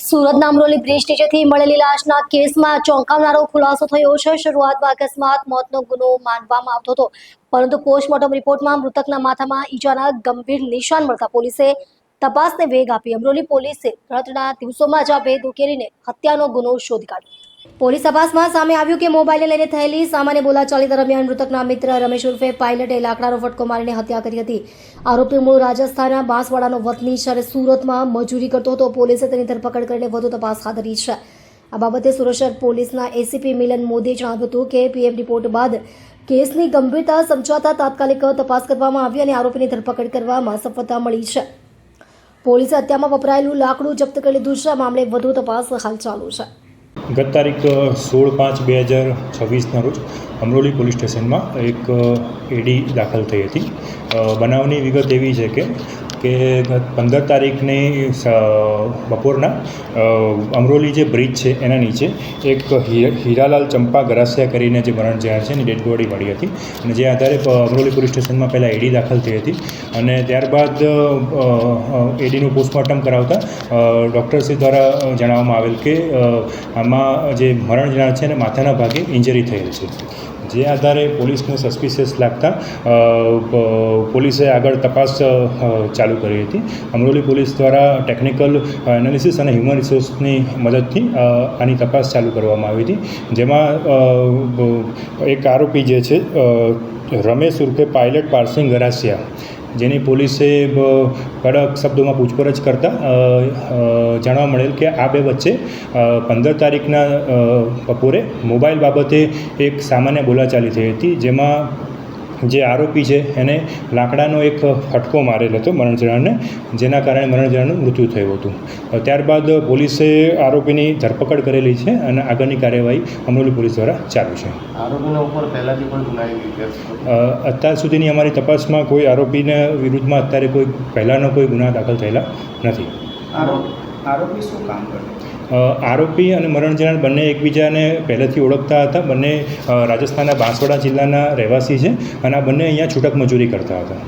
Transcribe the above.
સુરતના અમરોલી બ્રિજ નીચેથી મળેલી લાશના કેસમાં ચોંકાવનારો ખુલાસો થયો છે। શરૂઆતમાં અકસ્માત મોતનો ગુનો માનવામાં આવતો હતો, પરંતુ પોસ્ટમોર્ટમ રિપોર્ટમાં મૃતકના માથામાં ઈજાના ગંભીર નિશાન મળતા પોલીસે તપાસને વેગ આપી। અમરોલી પોલીસે ગણતરીના દિવસોમાં જ આ ભેદ ઉકેલીને હત્યાનો ગુનો શોધી કાઢ્યો। પોલીસ તપાસમાં સામે આવ્યું કે મોબાઈલને લઈને થયેલી સામાન્ય બોલાચાલી દરમિયાન મૃતકના મિત્ર રમેશ ઉર્ફે પાયલટે લાકડાનો ફટકો મારીને હત્યા કરી હતી। આરોપી મૂળ રાજસ્થાનના બાંસવાડાનો વતની જ્યારે સુરતમાં મજૂરી કરતો હતો। પોલીસે તેની ધરપકડ કરીને વધુ તપાસ હાથ ધરી છે। આ બાબતે સુરત શહેર પોલીસના એસીપી મિલન મોદીએ જણાવ્યું હતું કે પીએમ રિપોર્ટ બાદ કેસની ગંભીરતા સમજાતા તાત્કાલિક તપાસ કરવામાં આવી અને આરોપીની ધરપકડ કરવામાં સફળતા મળી છે। પોલીસે હત્યામાં વપરાયેલું લાકડું જપ્ત કરી લીધું છે। આ મામલે વધુ તપાસ હાલ ચાલુ છે। ગત તારીખ 16/5/2026ના રોજ અમરોલી પોલીસ સ્ટેશનમાં એક એડી દાખલ થઈ હતી। બનાવની વિગત એવી છે કે ગત 15 તારીખની બપોરના અમરોલી જે બ્રિજ છે એના નીચે એક હીરાલાલ ચંપા ગરાસિયા કરીને જે મરણ જનાર છે એની ડેડ બોડી મળી હતી અને જે આધારે અમરોલી પોલીસ સ્ટેશનમાં પહેલાં એડી દાખલ થઈ હતી અને ત્યારબાદ એડીનું પોસ્ટમોર્ટમ કરાવતા ડૉક્ટરશ્રી દ્વારા જણાવવામાં આવેલ કે આમાં જે મરણ જનાર છે એને માથાના ભાગે ઇન્જરી થયેલ છે। જે આધારે પોલીસને સસ્પિશિયસ લાગતા પોલીસે આગળ તપાસ ચાલુ કરી હતી। અમરોલી પોલીસ દ્વારા ટેકનિકલ એનાલિસિસ અને હ્યુમન રિસોર્સની મદદથી આની તપાસ ચાલુ કરવામાં આવી હતી, જેમાં એક આરોપી જે છે રમેશ ઉર્ફે પાયલટ પારસિંગ ગરાસિયા, જેની પોલીસે કડક શબ્દોમાં પૂછપરછ કરતાં જાણવા મળેલ કે આ બે વચ્ચે 15 તારીખના બપોરે મોબાઈલ બાબતે એક સામાન્ય બોલાચાલી થઈ હતી, જેમાં જે આરોપી છે એને લાકડાનો એક ફટકો મારેલ હતો મરણ જનારને, જેના કારણે મરણ જનારનું મૃત્યુ થયું હતું। ત્યારબાદ પોલીસે આરોપીની ધરપકડ કરેલી છે અને આગળની કાર્યવાહી અમરોલી પોલીસ દ્વારા ચાલુ છે। આરોપીના ઉપર પહેલાંથી પણ ગુનાહિત અત્યાર સુધીની અમારી તપાસમાં કોઈ આરોપીના વિરુદ્ધમાં અત્યારે કોઈ પહેલાંનો કોઈ ગુના દાખલ થયેલા નથી। આરોપી શું કામ કરે? આરોપી અને મરણ જનાર બંને એકબીજાને પહેલેથી ઓળખતા હતા। બંને રાજસ્થાનના બાંસવાડા જિલ્લાના રહેવાસી છે અને આ બંને અહીંયા છૂટક મજૂરી કરતા હતા।